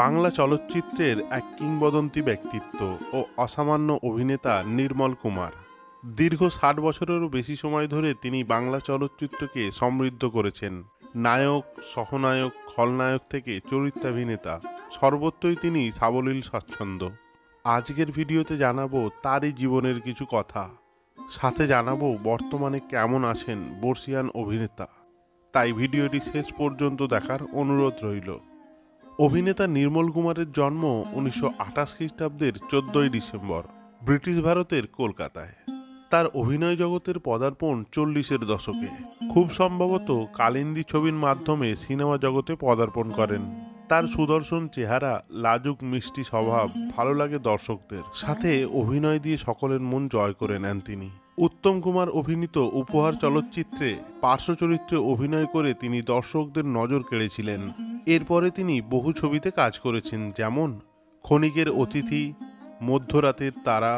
বাংলা চলচ্চিত্রের এক কিংবদন্তি ব্যক্তিত্ব ও অসামান্য অভিনেতা নির্মল কুমার। দীর্ঘ ৬০ বছরেরও বেশি সময় ধরে তিনি বাংলা চলচ্চিত্রকে সমৃদ্ধ করেছেন। নায়ক, সহনায়ক, খলনায়ক থেকে চরিত্রাভিনেতা, সর্বত্রই তিনি সাবলীল স্বচ্ছন্দ। আজকের ভিডিওতে জানাবো তারই জীবনের কিছু কথা, সাথে জানাবো বর্তমানে কেমন আছেন বর্ষীয়ান অভিনেতা। তাই ভিডিওটি শেষ পর্যন্ত দেখার অনুরোধ রইল। অভিনেতা নির্মল কুমারের জন্ম ১৯২৮ খ্রিস্টাব্দের ১৪ই ডিসেম্বর ব্রিটিশ ভারতের কলকাতায়। তার অভিনয় জগতের পদার্পণ ৪০-এর দশকে। খুব সম্ভবত কালিন্দী ছবির মাধ্যমে সিনেমা জগতে পদার্পণ করেন। তার সুদর্শন চেহারা, লাজুক মিষ্টি স্বভাব ভালো লাগে দর্শকদের, সাথে অভিনয় দিয়ে সকলের মন জয় করে নেন তিনি। উত্তম কুমার অভিনীত উপহার চলচ্চিত্রে পার্শ্ব চরিত্রে অভিনয় করে তিনি দর্শকদের নজর কেড়েছিলেন। এরপরে তিনি বহু ছবিতে কাজ করেছেন, যেমন ক্ষণিকের অতিথি, মধ্যরাতের তারা,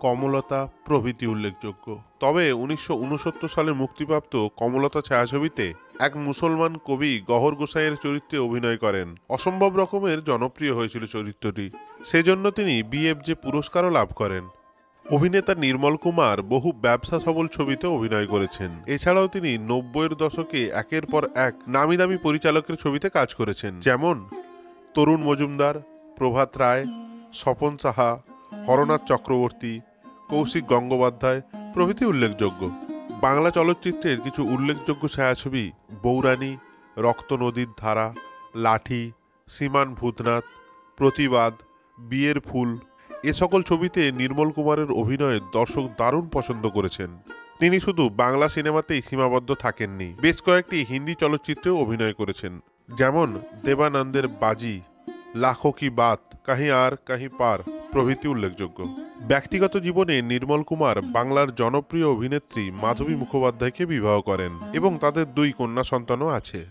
কমলতা প্রভৃতি উল্লেখযোগ্য। তবে ১৯৬৯ সালে মুক্তিপ্রাপ্ত কমলতা ছায়াছবিতে এক মুসলমান কবি গহর গোসাইয়ের চরিত্রে অভিনয় করেন। অসম্ভব রকমের জনপ্রিয় হয়েছিল চরিত্রটি, সেজন্য তিনি বিএফজে পুরস্কারও লাভ করেন। অভিনেতা নির্মল কুমার বহু ব্যবসা সফল ছবিতে অভিনয় করেছেন। এছাড়াও তিনি ৯০-এর দশকে একের পর এক নামি দামি পরিচালকের ছবিতে কাজ করেছেন, যেমন তরুণ মজুমদার, প্রভাত রায়, স্বপন সাহা, হরনাথ চক্রবর্তী, কৌশিক গঙ্গোপাধ্যায় প্রভৃতি উল্লেখযোগ্য। বাংলা চলচ্চিত্রের কিছু উল্লেখযোগ্য ছায়াছবি বৌরানী, রক্ত নদীর ধারা, লাঠি, সীমান ভূতনাথ, প্রতিবাদ, বিয়ের ফুল এ সকল ছবিতে নির্মল কুমারের অভিনয় দর্শক দারুণ পছন্দ করেছেন। তিনি শুধু বাংলা সিনেমাতেই সীমাবদ্ধ থাকেননি, বেশ কয়েকটি হিন্দি চলচ্চিত্রেও অভিনয় করেছেন, যেমন দেবানন্দের বাজি, লাখো কি বাত, কাহি আর কাহি পার প্রভৃতি উল্লেখযোগ্য। ব্যক্তিগত জীবনে নির্মল কুমার বাংলার জনপ্রিয় অভিনেত্রী মাধবী মুখোপাধ্যায়কে বিবাহ করেন এবং তাদের ২ কন্যা সন্তানও আছে,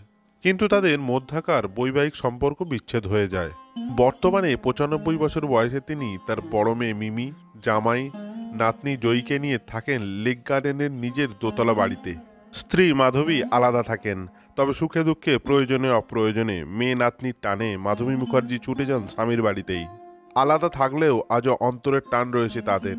কিন্তু তাদের মধ্যাকার বৈবাহিক সম্পর্ক বিচ্ছেদ হয়ে যায়। বর্তমানে ৯৫ বছর বয়সে তিনি তার বড় মেয়ে মিমি, জামাই, নাতনি জয়ীকে নিয়ে থাকেন লেক গার্ডেনের নিজের দোতলা বাড়িতে। স্ত্রী মাধবী আলাদা থাকেন, তবে সুখে দুঃখে প্রয়োজনে অপ্রয়োজনে মেয়ে নাতনির টানে মাধবী মুখার্জি ছুটে যান স্বামীর বাড়িতেই। আলাদা থাকলেও আজও অন্তরের টান রয়েছে তাদের।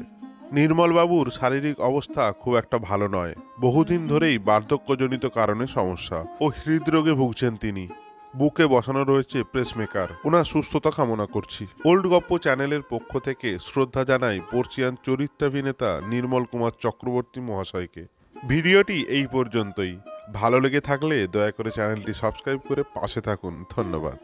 নির্মলবাবুর শারীরিক অবস্থা খুব একটা ভালো নয়। বহুদিন ধরেই বার্ধক্যজনিত কারণে সমস্যা ও হৃদরোগে ভুগছেন তিনি। বুকে বসানো রয়েছে পেসমেকার। ওনার সুস্থতা কামনা করছি। ওল্ড গপ্প চ্যানেলের পক্ষ থেকে শ্রদ্ধা জানাই বর্ষীয়ান চরিত্রাভিনেতা নির্মল কুমার চক্রবর্তী মহাশয়কে। ভিডিওটি এই পর্যন্তই। ভালো লেগে থাকলে দয়া করে চ্যানেলটি সাবস্ক্রাইব করে পাশে থাকুন। ধন্যবাদ।